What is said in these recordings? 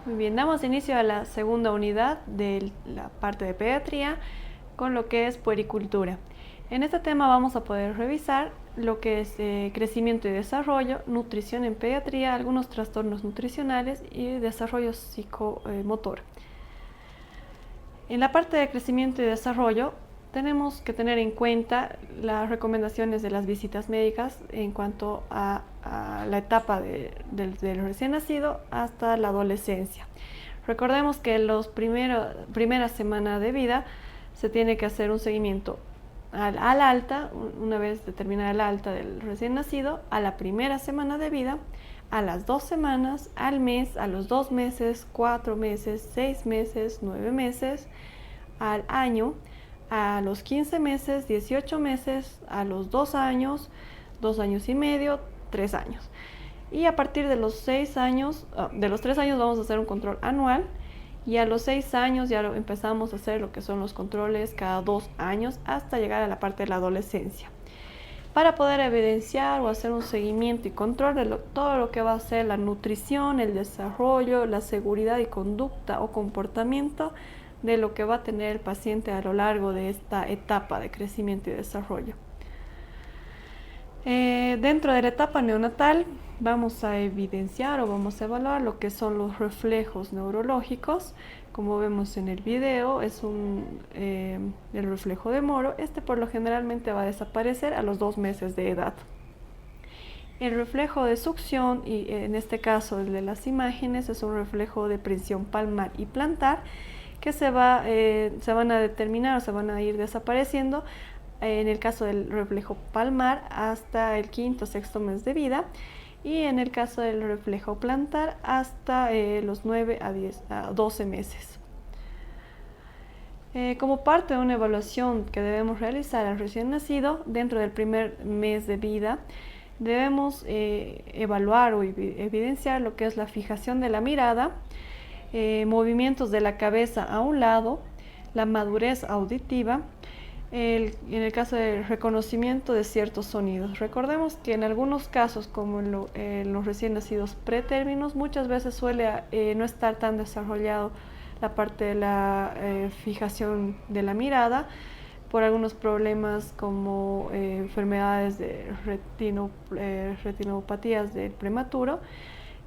Muy bien, damos inicio a la segunda unidad de la parte de pediatría con lo que es puericultura. En este tema vamos a poder revisar lo que es crecimiento y desarrollo, nutrición en pediatría, algunos trastornos nutricionales y desarrollo psicomotor. En la parte de crecimiento y desarrollo tenemos que tener en cuenta las recomendaciones de las visitas médicas en cuanto a la etapa del recién nacido hasta la adolescencia. Recordemos que en las primeras semanas de vida se tiene que hacer un seguimiento al alta, una vez determinada el alta del recién nacido, a la primera semana de vida, a las 2 semanas, al mes, a los 2 meses, 4 meses, 6 meses, 9 meses, al año, a los 15 meses, 18 meses, a los 2 años, 2 años y medio, 3 años. Y a partir de los 6 años, de los 3 años vamos a hacer un control anual y a los 6 años ya empezamos a hacer lo que son los controles cada 2 años hasta llegar a la parte de la adolescencia. Para poder evidenciar o hacer un seguimiento y control de todo lo que va a ser la nutrición, el desarrollo, la seguridad y conducta o comportamiento de lo que va a tener el paciente a lo largo de esta etapa de crecimiento y desarrollo. Dentro de la etapa neonatal vamos a evidenciar o vamos a evaluar lo que son los reflejos neurológicos. Como vemos en el video, es el reflejo de Moro. Este por lo generalmente va a desaparecer a los 2 meses de edad. El reflejo de succión, y en este caso el de las imágenes, es un reflejo de presión palmar y plantar que se van a determinar o se van a ir desapareciendo en el caso del reflejo palmar hasta el 5º o 6º mes de vida y en el caso del reflejo plantar hasta los 9 a 12 meses. Como parte de una evaluación que debemos realizar al recién nacido, dentro del primer mes de vida, debemos evaluar o evidenciar lo que es la fijación de la mirada, movimientos de la cabeza a un lado, la madurez auditiva, en el caso del reconocimiento de ciertos sonidos. Recordemos que en algunos casos, como en los recién nacidos pretérminos, muchas veces suele no estar tan desarrollado la parte de la fijación de la mirada por algunos problemas como enfermedades de retinopatías del prematuro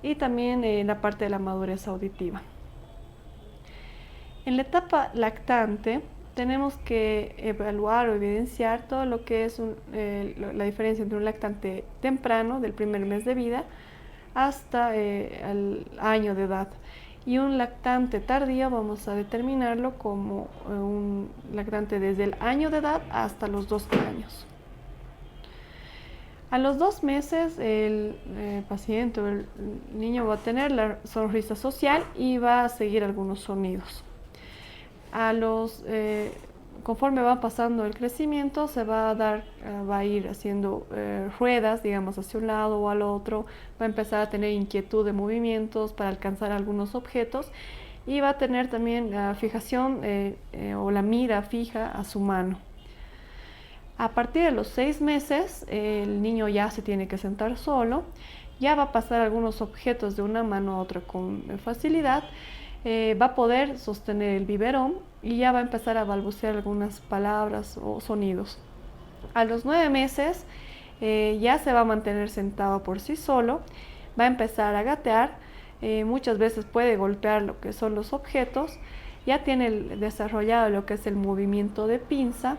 y también la parte de la madurez auditiva. En la etapa lactante tenemos que evaluar o evidenciar todo lo que es la diferencia entre un lactante temprano del primer mes de vida hasta el año de edad y un lactante tardío vamos a determinarlo como un lactante desde el año de edad hasta los 2 años. A los 2 meses el paciente o el niño va a tener la sonrisa social y va a seguir algunos sonidos. Conforme va pasando el crecimiento se va a ir haciendo ruedas, digamos, hacia un lado o al otro, va a empezar a tener inquietud de movimientos para alcanzar algunos objetos y va a tener también la fijación o la mira fija a su mano. A partir de los 6 meses el niño ya se tiene que sentar solo, ya va a pasar algunos objetos de una mano a otra con facilidad, va a poder sostener el biberón y ya va a empezar a balbucear algunas palabras o sonidos. A los 9 meses ya se va a mantener sentado por sí solo, va a empezar a gatear, muchas veces puede golpear lo que son los objetos, ya tiene desarrollado lo que es el movimiento de pinza,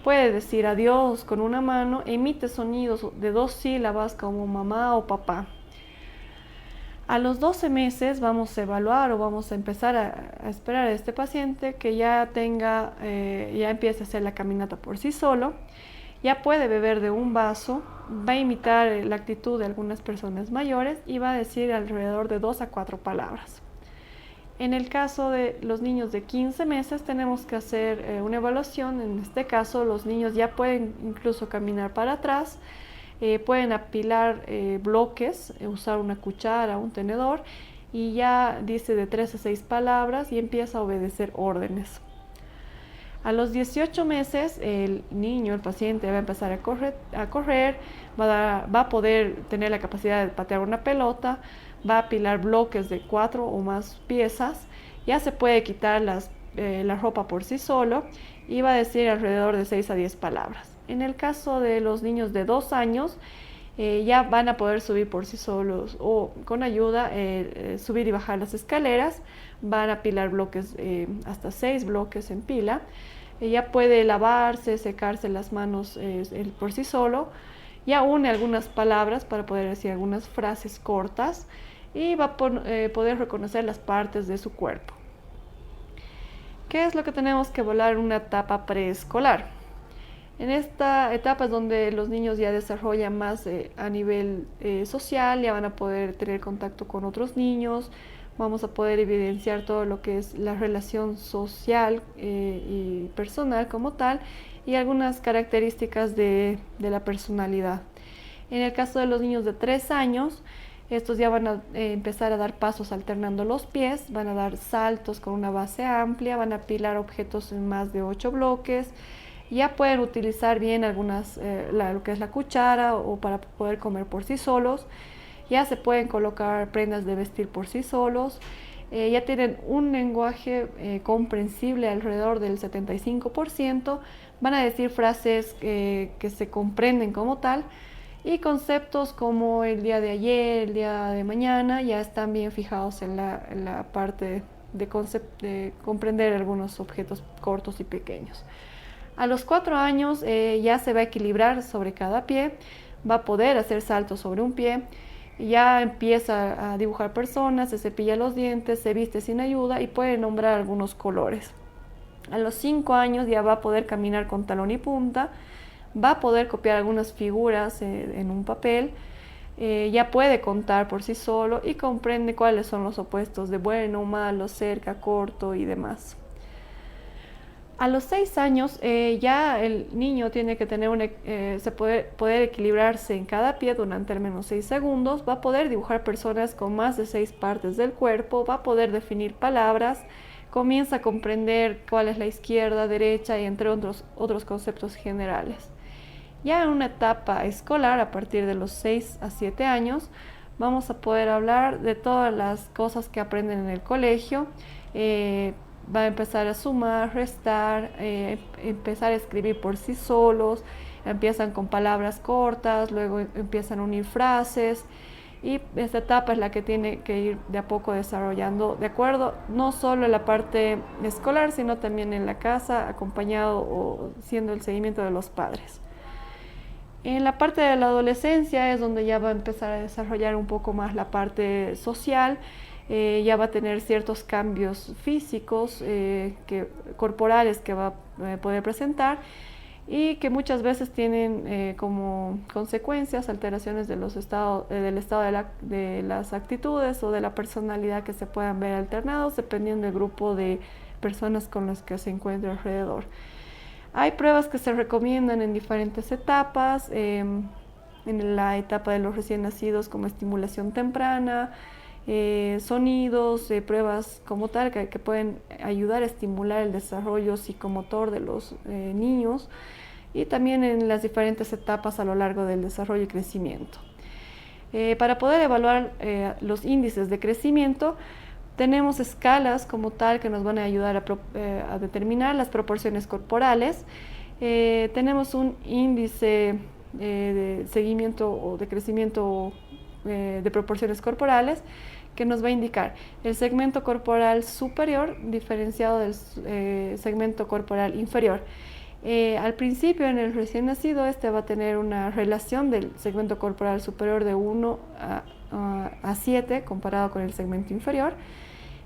puede decir adiós con una mano, emite sonidos de 2 sílabas como mamá o papá. A los 12 meses vamos a evaluar o vamos a empezar a esperar a este paciente que ya empiece a hacer la caminata por sí solo, ya puede beber de un vaso, va a imitar la actitud de algunas personas mayores y va a decir alrededor de 2 a 4 palabras. En el caso de los niños de 15 meses tenemos que hacer una evaluación. En este caso los niños ya pueden incluso caminar para atrás, pueden apilar bloques, usar una cuchara, un tenedor y ya dice de 3 a 6 palabras y empieza a obedecer órdenes. A los 18 meses el niño, el paciente va a empezar a correr, va a poder tener la capacidad de patear una pelota, va a apilar bloques de 4 o más piezas, ya se puede quitar la ropa por sí solo y va a decir alrededor de 6 a 10 palabras. En el caso de los niños de 2 años, ya van a poder subir por sí solos o con ayuda, subir y bajar las escaleras, van a apilar bloques, hasta 6 bloques en pila. Ya puede lavarse, secarse las manos por sí solo, ya une algunas palabras para poder decir algunas frases cortas y va a poder reconocer las partes de su cuerpo. ¿Qué es lo que tenemos que evaluar en una etapa preescolar? En esta etapa es donde los niños ya desarrollan más a nivel social, ya van a poder tener contacto con otros niños, vamos a poder evidenciar todo lo que es la relación social y personal como tal y algunas características de la personalidad. En el caso de los niños de 3 años, estos ya van a empezar a dar pasos alternando los pies, van a dar saltos con una base amplia, van a apilar objetos en más de 8 bloques, ya pueden utilizar bien algunas, lo que es la cuchara o para poder comer por sí solos, ya se pueden colocar prendas de vestir por sí solos, ya tienen un lenguaje comprensible alrededor del 75%, van a decir frases que se comprenden como tal, y conceptos como el día de ayer, el día de mañana, ya están bien fijados en la parte de comprender algunos objetos cortos y pequeños. A los 4 años ya se va a equilibrar sobre cada pie, va a poder hacer saltos sobre un pie, ya empieza a dibujar personas, se cepilla los dientes, se viste sin ayuda y puede nombrar algunos colores. A los 5 años ya va a poder caminar con talón y punta, va a poder copiar algunas figuras en un papel, ya puede contar por sí solo y comprende cuáles son los opuestos de bueno, malo, cerca, corto y demás. A los 6 años ya el niño tiene que tener poder equilibrarse en cada pie durante al menos 6 segundos, va a poder dibujar personas con más de 6 partes del cuerpo, va a poder definir palabras, comienza a comprender cuál es la izquierda, derecha y entre otros conceptos generales. Ya en una etapa escolar, a partir de los 6 a 7 años, vamos a poder hablar de todas las cosas que aprenden en el colegio. Va a empezar a sumar, restar, empezar a escribir por sí solos, empiezan con palabras cortas, luego empiezan a unir frases y esta etapa es la que tiene que ir de a poco desarrollando de acuerdo no solo en la parte escolar, sino también en la casa, acompañado o siendo el seguimiento de los padres. En la parte de la adolescencia es donde ya va a empezar a desarrollar un poco más la parte social, ya va a tener ciertos cambios físicos, corporales que va a poder presentar y que muchas veces tienen como consecuencias alteraciones del estado de las actitudes o de la personalidad que se puedan ver alternados dependiendo del grupo de personas con las que se encuentra alrededor. Hay pruebas que se recomiendan en diferentes etapas, en la etapa de los recién nacidos como estimulación temprana, sonidos, pruebas como tal que pueden ayudar a estimular el desarrollo psicomotor de los niños y también en las diferentes etapas a lo largo del desarrollo y crecimiento. Para poder evaluar los índices de crecimiento, tenemos escalas como tal que nos van a ayudar a determinar las proporciones corporales. Tenemos un índice de seguimiento o de crecimiento de proporciones corporales que nos va a indicar el segmento corporal superior diferenciado del segmento corporal inferior. Al principio, en el recién nacido, este va a tener una relación del segmento corporal superior de 1 a 7 comparado con el segmento inferior,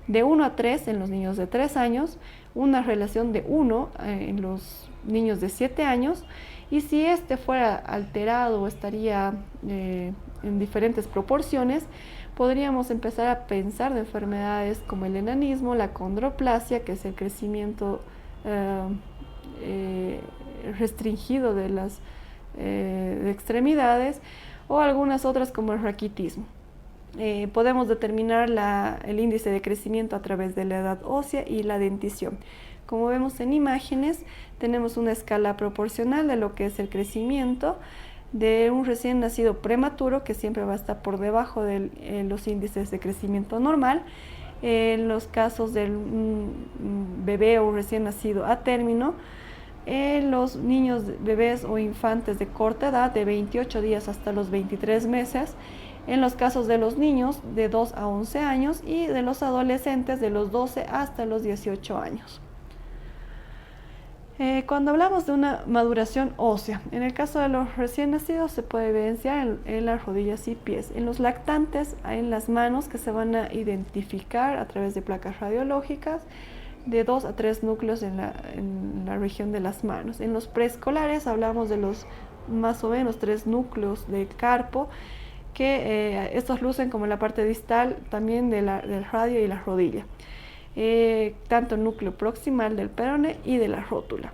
de 1 a 3 en los niños de 3 años, una relación de 1 en los niños de 7 años, y si este fuera alterado o estaría en diferentes proporciones, podríamos empezar a pensar de enfermedades como el enanismo, la condroplasia, que es el crecimiento restringido de las extremidades, o algunas otras como el raquitismo. Podemos determinar el índice de crecimiento a través de la edad ósea y la dentición. Como vemos en imágenes, tenemos una escala proporcional de lo que es el crecimiento. de un recién nacido prematuro, que siempre va a estar por debajo de los índices de crecimiento normal. En los casos del bebé o recién nacido a término, los niños, bebés o infantes de corta edad, de 28 días hasta los 23 meses, en los casos de los niños de 2 a 11 años y de los adolescentes de los 12 hasta los 18 años. Cuando hablamos de una maduración ósea, en el caso de los recién nacidos se puede evidenciar en las rodillas y pies. En los lactantes, en las manos, que se van a identificar a través de placas radiológicas, de 2 a 3 núcleos en la región de las manos. En los preescolares hablamos de los más o menos 3 núcleos del carpo, que estos lucen como en la parte distal también del radio y la rodilla. Tanto el núcleo proximal del peroné y de la rótula.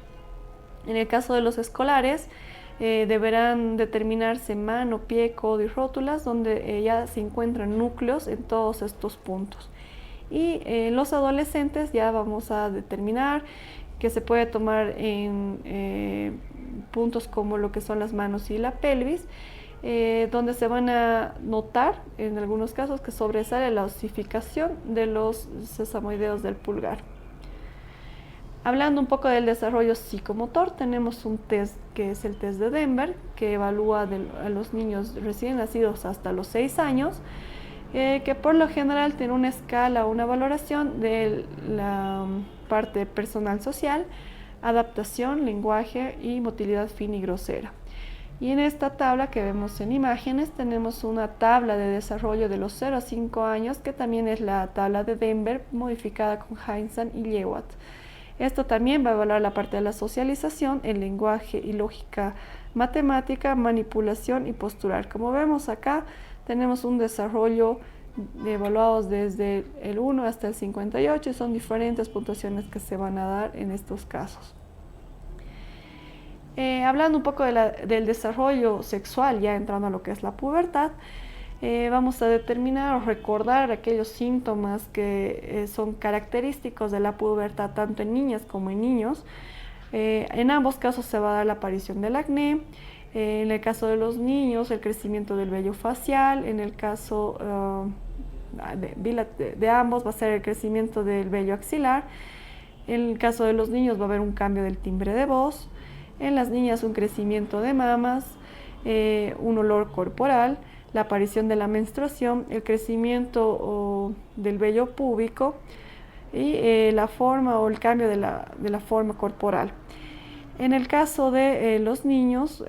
En el caso de los escolares, deberán determinarse mano, pie, codo y rótulas, donde ya se encuentran núcleos en todos estos puntos. Y los adolescentes ya vamos a determinar que se puede tomar en puntos como lo que son las manos y la pelvis, donde se van a notar en algunos casos que sobresale la osificación de los sesamoideos del pulgar. Hablando un poco del desarrollo psicomotor, tenemos un test que es el test de Denver, que evalúa a los niños recién nacidos hasta los 6 años, que por lo general tiene una escala o una valoración de la parte personal social, adaptación, lenguaje y motilidad fina y grosera. Y en esta tabla que vemos en imágenes tenemos una tabla de desarrollo de los 0 a 5 años, que también es la tabla de Denver modificada con Heinzen y Lewat. Esto también va a evaluar la parte de la socialización, el lenguaje y lógica matemática, manipulación y postural. Como vemos acá, tenemos un desarrollo evaluados desde el 1 hasta el 58 y son diferentes puntuaciones que se van a dar en estos casos. Hablando un poco del desarrollo sexual, ya entrando a lo que es la pubertad, vamos a determinar o recordar aquellos síntomas que son característicos de la pubertad, tanto en niñas como en niños. En ambos casos se va a dar la aparición del acné. En el caso de los niños, el crecimiento del vello facial. En el caso de ambos va a ser el crecimiento del vello axilar. En el caso de los niños va a haber un cambio del timbre de voz. En las niñas un crecimiento de mamas, un olor corporal, la aparición de la menstruación, el crecimiento del vello púbico y la forma o el cambio de la forma corporal. En el caso de los niños,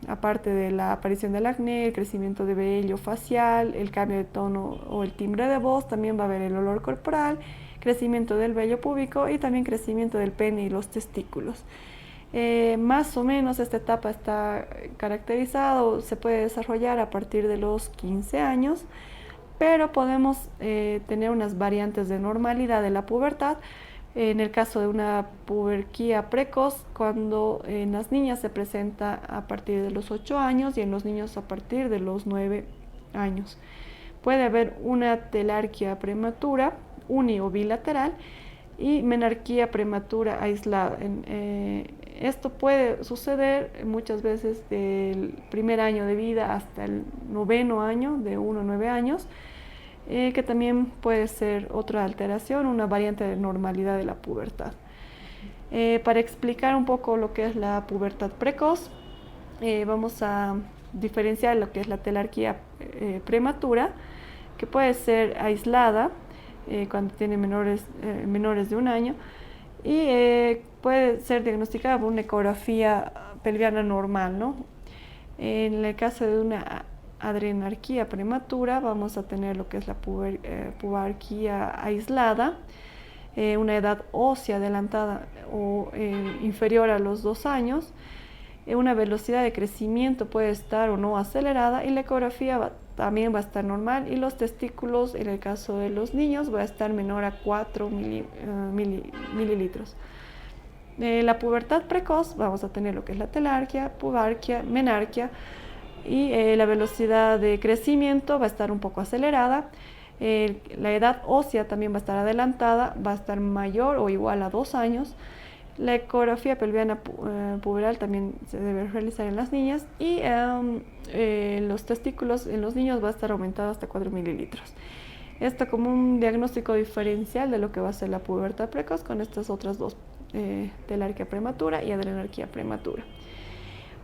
aparte de la aparición del acné, el crecimiento de vello facial, el cambio de tono o el timbre de voz, también va a haber el olor corporal, crecimiento del vello púbico y también crecimiento del pene y los testículos. Más o menos esta etapa está caracterizada o se puede desarrollar a partir de los 15 años, pero podemos tener unas variantes de normalidad de la pubertad. En el caso de una puberquía precoz, cuando en las niñas se presenta a partir de los 8 años y en los niños a partir de los 9 años. Puede haber una telarquía prematura, uni o bilateral, y menarquía prematura aislada. Esto puede suceder muchas veces del primer año de vida hasta el 9º año, de 1 a 9 años, que también puede ser otra alteración, una variante de normalidad de la pubertad. Para explicar un poco lo que es la pubertad precoz, vamos a diferenciar lo que es la telarquía prematura, que puede ser aislada, cuando tiene menores de 1 año, y puede ser diagnosticada por una ecografía pelviana normal, ¿no? En el caso de una adrenarquía prematura vamos a tener lo que es la pubarquía aislada, una edad ósea adelantada o inferior a los 2 años, una velocidad de crecimiento puede estar o no acelerada y la ecografía también va a estar normal, y los testículos en el caso de los niños va a estar menor a 4 mililitros. La pubertad precoz vamos a tener lo que es la telarquia, pubarquia, menarquia, y la velocidad de crecimiento va a estar un poco acelerada. La edad ósea también va a estar adelantada, va a estar mayor o igual a 2 años. La ecografía pelviana puberal también se debe realizar en las niñas y los testículos en los niños va a estar aumentado hasta 4 mililitros. Esto como un diagnóstico diferencial de lo que va a ser la pubertad precoz con estas otras dos, telarquía prematura y adrenarquía prematura.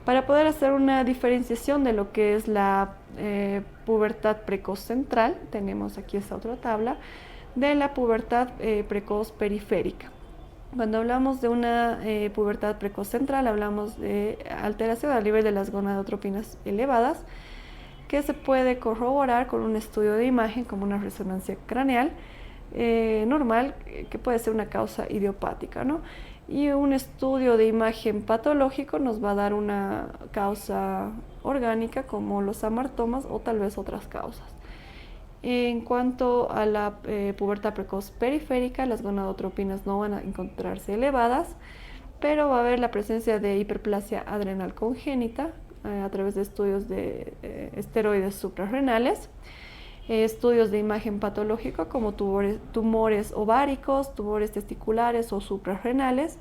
Para poder hacer una diferenciación de lo que es la pubertad precoz central, tenemos aquí esta otra tabla, de la pubertad precoz periférica. Cuando hablamos de una pubertad precoz central, hablamos de alteración a nivel de las gonadotropinas elevadas, que se puede corroborar con un estudio de imagen como una resonancia craneal normal, que puede ser una causa idiopática, ¿no? Y un estudio de imagen patológico nos va a dar una causa orgánica como los amartomas o tal vez otras causas. En cuanto a la pubertad precoz periférica, las gonadotropinas no van a encontrarse elevadas, pero va a haber la presencia de hiperplasia adrenal congénita a través de estudios de esteroides suprarrenales, estudios de imagen patológica como tumores ováricos, tumores testiculares o suprarrenales.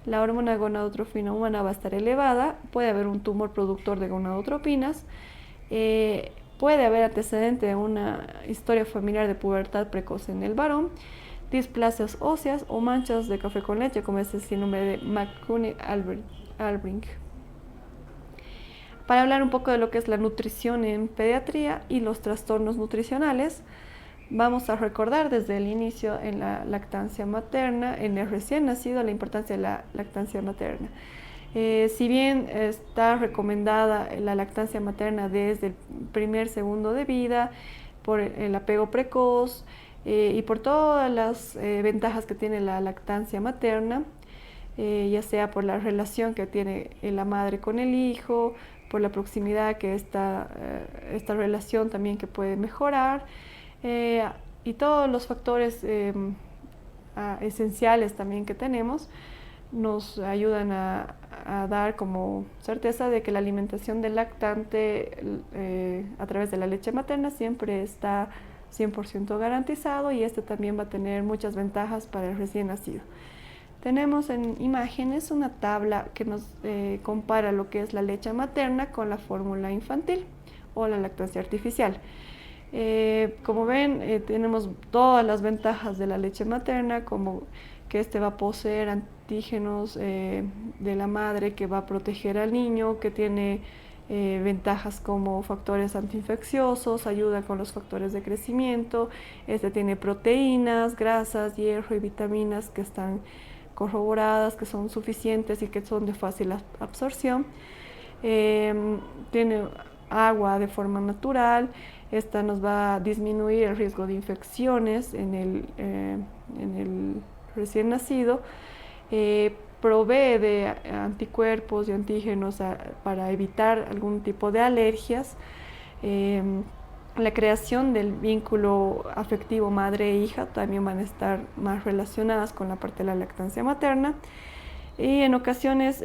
La hormona gonadotrofina humana va a estar elevada, puede haber un tumor productor de gonadotropinas, puede haber antecedente de una historia familiar de pubertad precoz en el varón, displasias óseas o manchas de café con leche, como es el síndrome de McCune-Albrink. Para hablar un poco de lo que es la nutrición en pediatría y los trastornos nutricionales, vamos a recordar desde el inicio en la lactancia materna, en el recién nacido, la importancia de la lactancia materna. Si bien está recomendada la lactancia materna desde el primer segundo de vida, por el apego precoz y por todas las ventajas que tiene la lactancia materna, ya sea por la relación que tiene la madre con el hijo, por la proximidad que esta relación también que puede mejorar, y todos los factores esenciales también que tenemos nos ayudan a dar como certeza de que la alimentación del lactante a través de la leche materna siempre está 100% garantizado, y este también va a tener muchas ventajas para el recién nacido. Tenemos en imágenes una tabla que nos compara lo que es la leche materna con la fórmula infantil o la lactancia artificial. Como ven, tenemos todas las ventajas de la leche materna, como que este va a poseer antígenos de la madre, que va a proteger al niño, que tiene ventajas como factores antiinfecciosos, ayuda con los factores de crecimiento. Este tiene proteínas, grasas, hierro y vitaminas que están corroboradas, que son suficientes y que son de fácil absorción. Tiene agua de forma natural. Esta nos va a disminuir el riesgo de infecciones en el recién nacido. Provee de anticuerpos y antígenos para evitar algún tipo de alergias. La creación del vínculo afectivo madre e hija también van a estar más relacionadas con la parte de la lactancia materna. Y en ocasiones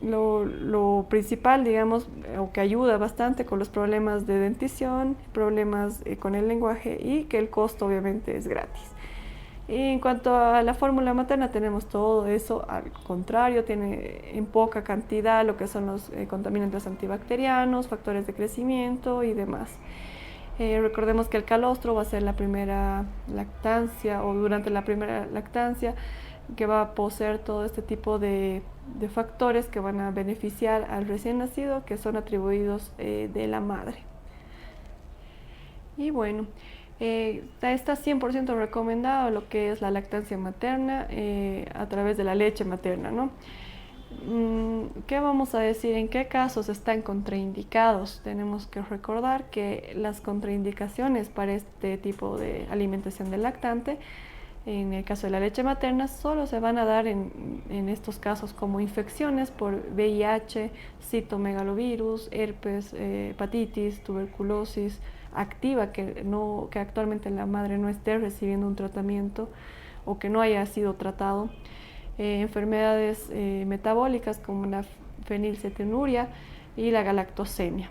lo principal, digamos, o que ayuda bastante con los problemas de dentición, problemas con el lenguaje, y que el costo obviamente es gratis. Y en cuanto a la fórmula materna, tenemos todo eso al contrario, tiene en poca cantidad lo que son los contaminantes antibacterianos, factores de crecimiento y demás. Recordemos que el calostro va a ser la primera lactancia, o durante la primera lactancia, que va a poseer todo este tipo de factores que van a beneficiar al recién nacido, que son atribuidos de la madre. Y bueno, está 100% recomendado lo que es la lactancia materna a través de la leche materna, ¿no? ¿Qué vamos a decir? ¿En qué casos están contraindicados? Tenemos que recordar que las contraindicaciones para este tipo de alimentación del lactante, en el caso de la leche materna, solo se van a dar en estos casos como infecciones por VIH, citomegalovirus, herpes, hepatitis, tuberculosis activa, que actualmente la madre no esté recibiendo un tratamiento o que no haya sido tratado. Enfermedades metabólicas como la fenilcetonuria y la galactosemia.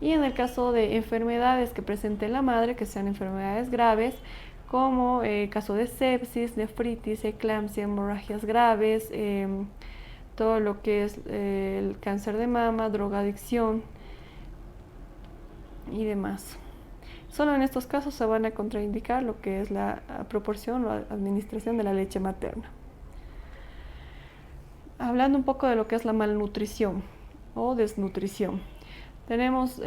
Y en el caso de enfermedades que presente la madre, que sean enfermedades graves, como caso de sepsis, nefritis, eclampsia, hemorragias graves, todo lo que es el cáncer de mama, drogadicción y demás. Solo en estos casos se van a contraindicar lo que es la proporción o administración de la leche materna. Hablando un poco de lo que es la malnutrición o desnutrición, tenemos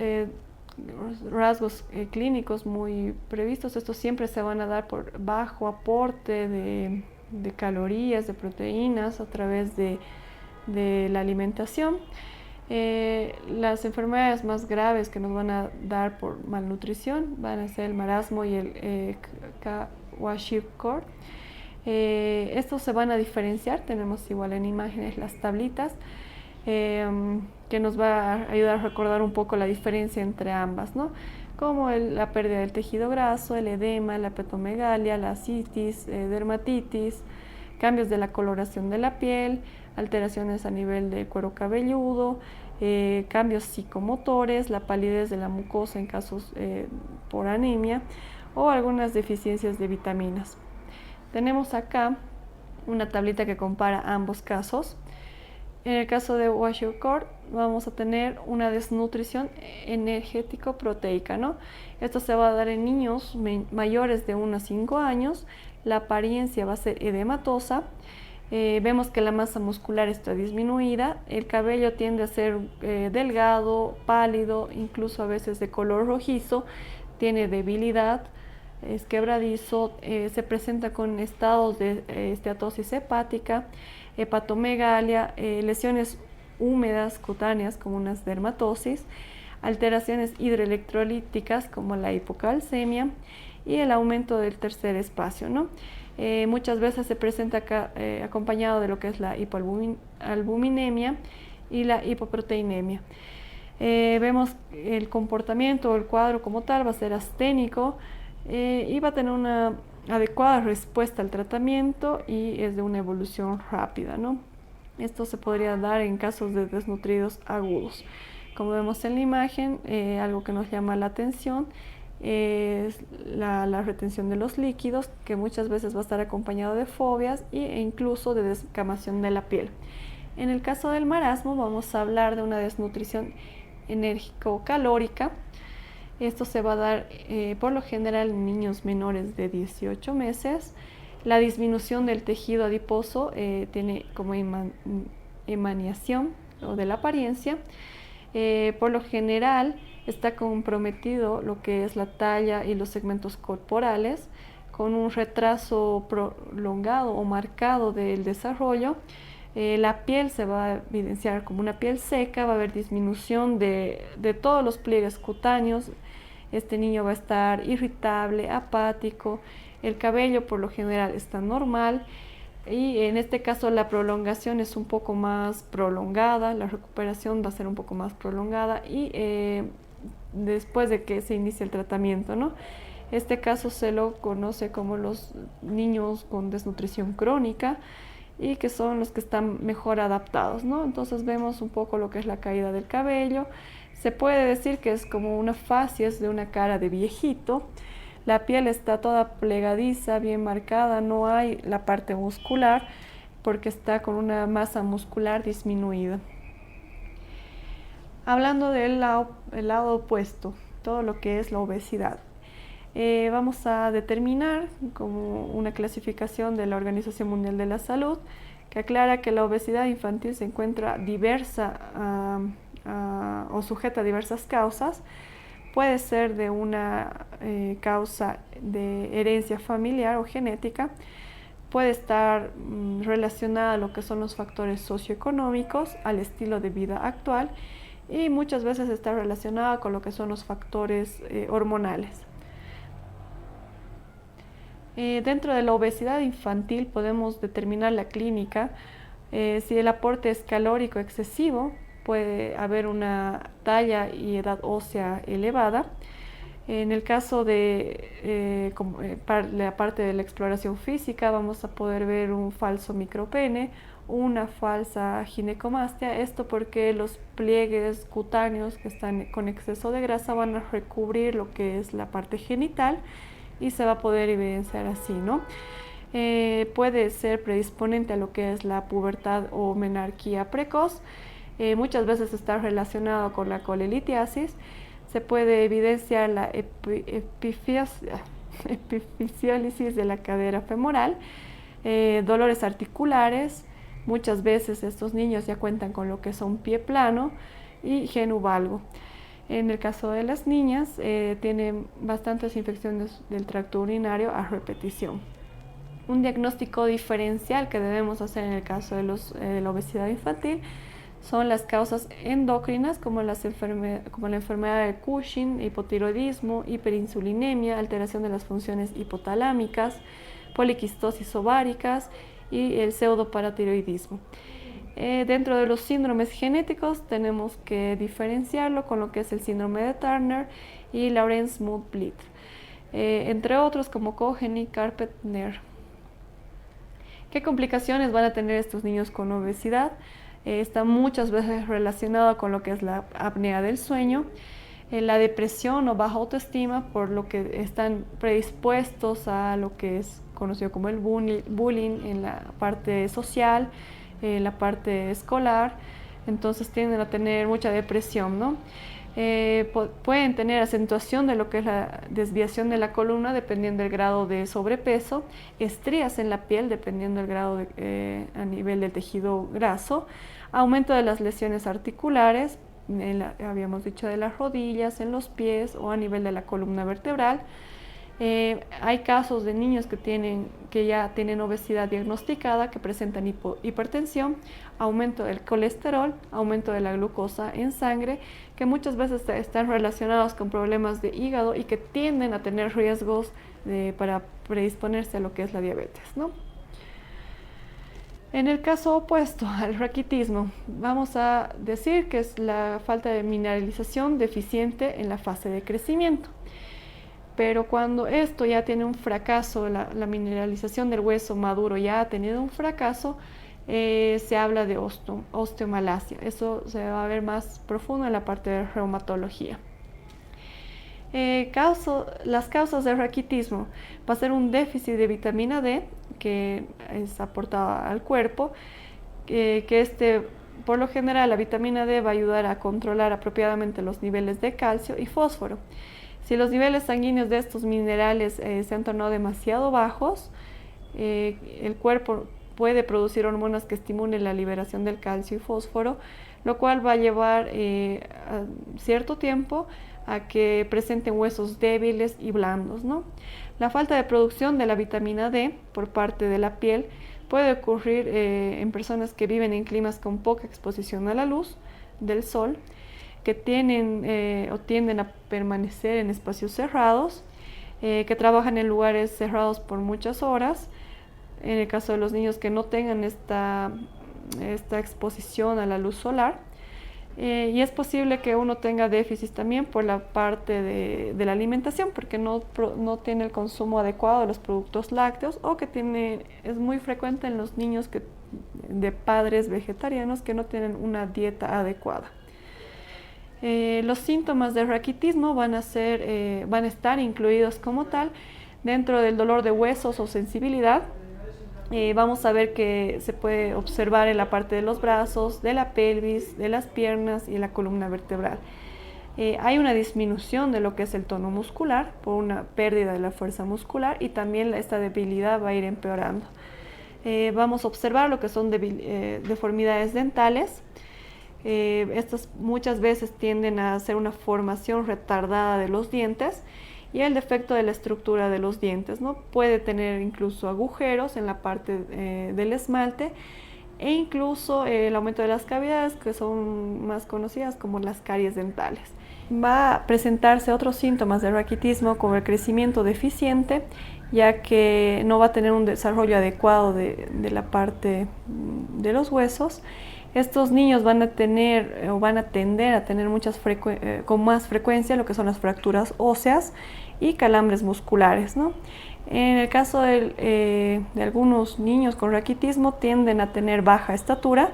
rasgos clínicos muy previstos. Estos siempre se van a dar por bajo aporte de calorías, de proteínas a través de la alimentación. Las enfermedades más graves que nos van a dar por malnutrición van a ser el marasmo y el Kwashiorkor. Estos se van a diferenciar, tenemos igual en imágenes las tablitas, que nos va a ayudar a recordar un poco la diferencia entre ambas, ¿no? Como la pérdida del tejido graso, el edema, la hepatomegalia, la ascitis, dermatitis, cambios de la coloración de la piel, alteraciones a nivel del cuero cabelludo, cambios psicomotores, la palidez de la mucosa en casos por anemia o algunas deficiencias de vitaminas. Tenemos acá una tablita que compara ambos casos. En el caso de Kwashiorkor vamos a tener una desnutrición energético-proteica, ¿no? Esto se va a dar en niños mayores de 1 a 5 años. La apariencia va a ser edematosa. Vemos que la masa muscular está disminuida. El cabello tiende a ser delgado, pálido, incluso a veces de color rojizo. Tiene debilidad, es quebradizo, se presenta con estados de esteatosis hepática, hepatomegalia, lesiones húmedas cutáneas como unas dermatosis, alteraciones hidroelectrolíticas como la hipocalcemia y el aumento del tercer espacio, ¿no? Muchas veces se presenta acompañado de lo que es la hipoalbuminemia y la hipoproteinemia. Vemos el comportamiento o el cuadro como tal va a ser asténico y va a tener una adecuada respuesta al tratamiento y es de una evolución rápida, ¿no? Esto se podría dar en casos de desnutridos agudos. Como vemos en la imagen, algo que nos llama la atención es la retención de los líquidos, que muchas veces va a estar acompañado de fobias e incluso de descamación de la piel. En el caso del marasmo vamos a hablar de una desnutrición enérgico-calórica. Esto se va a dar por lo general en niños menores de 18 meses. La disminución del tejido adiposo tiene como emanación o de la apariencia. Por lo general está comprometido lo que es la talla y los segmentos corporales, con un retraso prolongado o marcado del desarrollo. La piel se va a evidenciar como una piel seca, va a haber disminución de todos los pliegues cutáneos. Este niño va a estar irritable, apático, el cabello por lo general está normal y en este caso la prolongación es un poco más prolongada, la recuperación va a ser un poco más prolongada y después de que se inicie el tratamiento, ¿no? Este caso se lo conoce como los niños con desnutrición crónica y que son los que están mejor adaptados, ¿no? Entonces vemos un poco lo que es la caída del cabello. Se puede decir que es como una facies de una cara de viejito. La piel está toda plegadiza, bien marcada, no hay la parte muscular porque está con una masa muscular disminuida. Hablando del lado opuesto, todo lo que es la obesidad. Vamos a determinar como una clasificación de la Organización Mundial de la Salud que aclara que la obesidad infantil se encuentra diversa o sujeta a diversas causas. Puede ser de una causa de herencia familiar o genética, puede estar relacionada a lo que son los factores socioeconómicos, al estilo de vida actual y muchas veces está relacionada con lo que son los factores hormonales. Dentro de la obesidad infantil podemos determinar la clínica. Si el aporte es calórico excesivo, puede haber una talla y edad ósea elevada. En el caso de la parte de la exploración física, vamos a poder ver un falso micropene, una falsa ginecomastia. Esto porque los pliegues cutáneos que están con exceso de grasa van a recubrir lo que es la parte genital, y se va a poder evidenciar así, ¿no? Puede ser predisponente a lo que es la pubertad o menarquía precoz. Muchas veces está relacionado con la colelitiasis. Se puede evidenciar la epifisiólisis de la cadera femoral, dolores articulares. Muchas veces estos niños ya cuentan con lo que son pie plano y genuvalgo. En el caso de las niñas, tienen bastantes infecciones del tracto urinario a repetición. Un diagnóstico diferencial que debemos hacer en el caso de la obesidad infantil son las causas endocrinas como la enfermedad de Cushing, hipotiroidismo, hiperinsulinemia, alteración de las funciones hipotalámicas, poliquistosis ováricas y el pseudoparatiroidismo. Dentro de los síndromes genéticos tenemos que diferenciarlo con lo que es el síndrome de Turner y Lawrence-Mood-Blitt, entre otros como Cohen y Carpenter. ¿Qué complicaciones van a tener estos niños con obesidad? Está muchas veces relacionado con lo que es la apnea del sueño, la depresión o baja autoestima, por lo que están predispuestos a lo que es conocido como el bullying en la parte social, en la parte escolar. Entonces tienden a tener mucha depresión, ¿no? Pueden tener acentuación de lo que es la desviación de la columna dependiendo del grado de sobrepeso, estrías en la piel dependiendo del grado a nivel del tejido graso, aumento de las lesiones articulares, habíamos dicho de las rodillas, en los pies o a nivel de la columna vertebral. Hay casos de niños que ya tienen obesidad diagnosticada, que presentan hipertensión, aumento del colesterol, aumento de la glucosa en sangre, que muchas veces están relacionados con problemas de hígado y que tienden a tener riesgos para predisponerse a lo que es la diabetes, ¿no? En el caso opuesto al raquitismo, vamos a decir que es la falta de mineralización deficiente en la fase de crecimiento. Pero cuando esto ya tiene un fracaso, la mineralización del hueso maduro ya ha tenido un fracaso, se habla de osteomalacia. Eso se va a ver más profundo en la parte de reumatología. Las causas del raquitismo va a ser un déficit de vitamina D que es aportada al cuerpo, por lo general la vitamina D va a ayudar a controlar apropiadamente los niveles de calcio y fósforo. Si los niveles sanguíneos de estos minerales se han tornado demasiado bajos, el cuerpo puede producir hormonas que estimulen la liberación del calcio y fósforo, lo cual va a llevar a cierto tiempo a que presenten huesos débiles y blandos, ¿no? La falta de producción de la vitamina D por parte de la piel puede ocurrir en personas que viven en climas con poca exposición a la luz del sol, que tienden a permanecer en espacios cerrados, que trabajan en lugares cerrados por muchas horas. En el caso de los niños que no tengan esta exposición a la luz solar, y es posible que uno tenga déficit también por la parte de la alimentación, porque no tiene el consumo adecuado de los productos lácteos, o que es muy frecuente en los niños de padres vegetarianos que no tienen una dieta adecuada. Los síntomas de raquitismo van a estar incluidos como tal dentro del dolor de huesos o sensibilidad. Vamos a ver que se puede observar en la parte de los brazos, de la pelvis, de las piernas y la columna vertebral. Hay una disminución de lo que es el tono muscular por una pérdida de la fuerza muscular, y también esta debilidad va a ir empeorando. Vamos a observar lo que son deformidades dentales. Estas muchas veces tienden a ser una formación retardada de los dientes y el defecto de la estructura de los dientes, ¿no? Puede tener incluso agujeros en la parte del esmalte, e incluso el aumento de las cavidades, que son más conocidas como las caries dentales. Va a presentarse otros síntomas de raquitismo como el crecimiento deficiente, ya que no va a tener un desarrollo adecuado de la parte de los huesos. Estos niños van a tender a tener con más frecuencia lo que son las fracturas óseas y calambres musculares, ¿no? En el caso de algunos niños con raquitismo, tienden a tener baja estatura,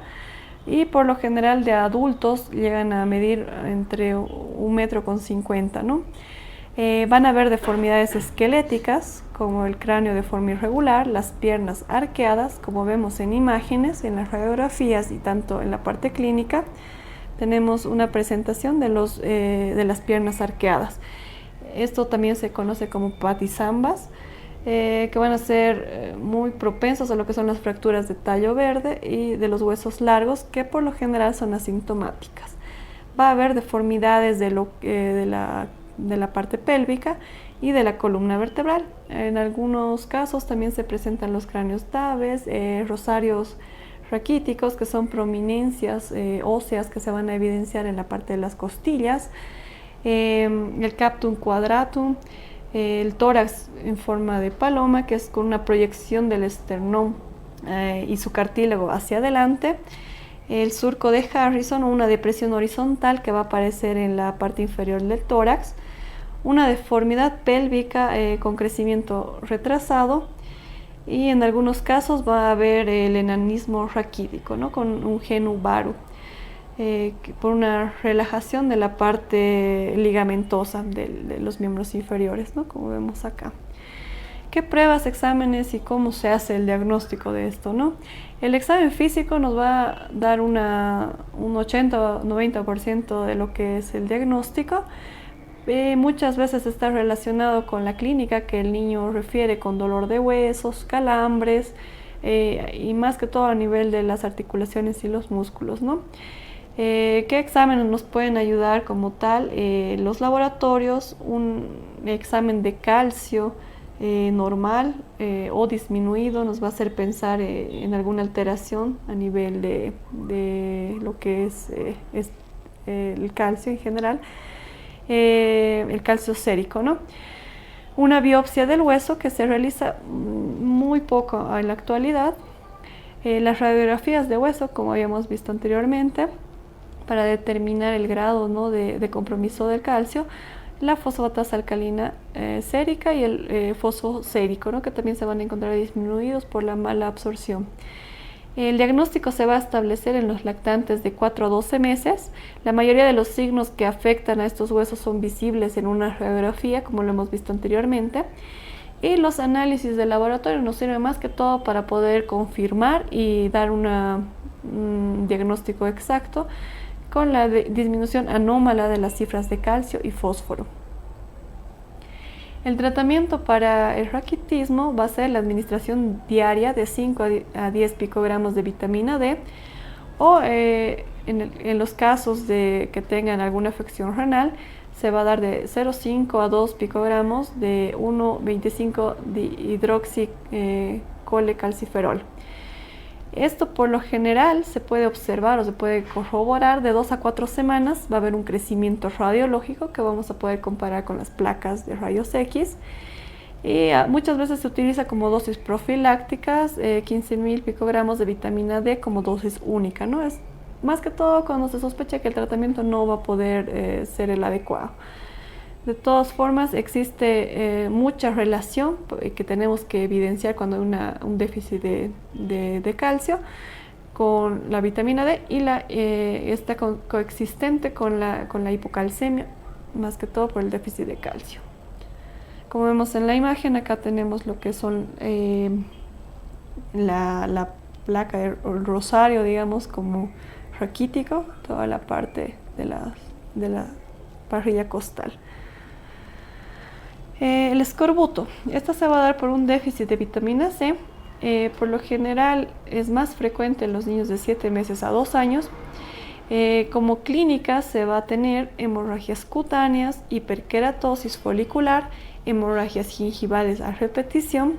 y por lo general de adultos llegan a medir entre 1,50 m, ¿no? Van a haber deformidades esqueléticas, como el cráneo de forma irregular, las piernas arqueadas, como vemos en imágenes, en las radiografías y tanto en la parte clínica. Tenemos una presentación de las piernas arqueadas. Esto también se conoce como patizambas, que van a ser muy propensos a lo que son las fracturas de tallo verde y de los huesos largos, que por lo general son asintomáticas. Va a haber deformidades de la parte pélvica y de la columna vertebral. En algunos casos también se presentan los cráneos Daves, rosarios raquíticos, que son prominencias óseas que se van a evidenciar en la parte de las costillas, el captum quadratum, el tórax en forma de paloma, que es con una proyección del esternón y su cartílago hacia adelante, el surco de Harrison, una depresión horizontal que va a aparecer en la parte inferior del tórax, una deformidad pélvica con crecimiento retrasado, y en algunos casos va a haber el enanismo raquídico, ¿no? Con un genu varu, por una relajación de la parte ligamentosa de los miembros inferiores, ¿no? Como vemos acá. ¿Qué pruebas, exámenes y cómo se hace el diagnóstico de esto, ¿no? El examen físico nos va a dar un 80 o 90% de lo que es el diagnóstico. Muchas veces está relacionado con la clínica que el niño refiere, con dolor de huesos, calambres, y más que todo a nivel de las articulaciones y los músculos, ¿no? ¿Qué exámenes nos pueden ayudar como tal? Los laboratorios, un examen de calcio normal o disminuido nos va a hacer pensar en alguna alteración a nivel de lo que es el calcio en general. El calcio sérico, ¿no? Una biopsia del hueso que se realiza muy poco en la actualidad. Las radiografías de hueso, como habíamos visto anteriormente, para determinar el grado, ¿no?, de compromiso del calcio. La fosfatasa alcalina sérica y el fosfo sérico, ¿no?, que también se van a encontrar disminuidos por la mala absorción. El diagnóstico se va a establecer en los lactantes de 4 a 12 meses. La mayoría de los signos que afectan a estos huesos son visibles en una radiografía, como lo hemos visto anteriormente. Y los análisis de laboratorio nos sirven más que todo para poder confirmar y dar un diagnóstico exacto con la disminución anómala de las cifras de calcio y fósforo. El tratamiento para el raquitismo va a ser la administración diaria de 5 a 10 picogramos de vitamina D, o en los casos de que tengan alguna afección renal, se va a dar de 0,5 a 2 picogramos de 1,25 hidroxicolecalciferol. Esto por lo general se puede observar o se puede corroborar de 2 a 4 semanas. Va a haber un crecimiento radiológico que vamos a poder comparar con las placas de rayos X. Y muchas veces se utiliza como dosis profilácticas 15.000 picogramos de vitamina D como dosis única, ¿no? Es más que todo cuando se sospecha que el tratamiento no va a poder ser el adecuado. De todas formas, existe mucha relación que tenemos que evidenciar cuando hay un déficit de calcio con la vitamina D, y está coexistente con la hipocalcemia, más que todo por el déficit de calcio. Como vemos en la imagen, acá tenemos lo que son la placa del rosario, digamos, como raquítico, toda la parte de la parrilla costal. El escorbuto, esta se va a dar por un déficit de vitamina C. Por lo general es más frecuente en los niños de 7 meses a 2 años. Como clínica se va a tener hemorragias cutáneas, hiperkeratosis folicular, hemorragias gingivales a repetición,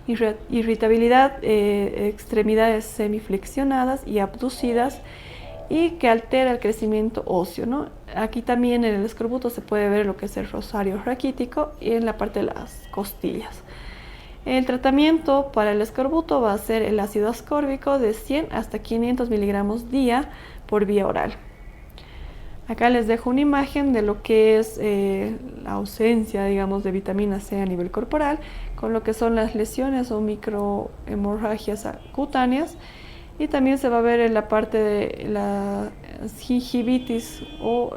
irritabilidad, extremidades semiflexionadas y abducidas, y que altera el crecimiento óseo, ¿no? Aquí también en el escorbuto se puede ver lo que es el rosario raquítico y en la parte de las costillas. El tratamiento para el escorbuto va a ser el ácido ascórbico de 100 hasta 500 miligramos día por vía oral. Acá les dejo una imagen de lo que es la ausencia, digamos, de vitamina C a nivel corporal, con lo que son las lesiones o microhemorragias cutáneas. Y también se va a ver en la parte de la gingivitis o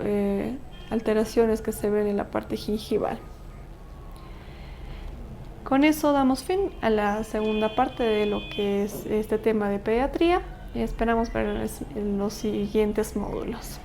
alteraciones que se ven en la parte gingival. con eso damos fin a la segunda parte de lo que es este tema de pediatría y esperamos ver en los siguientes módulos.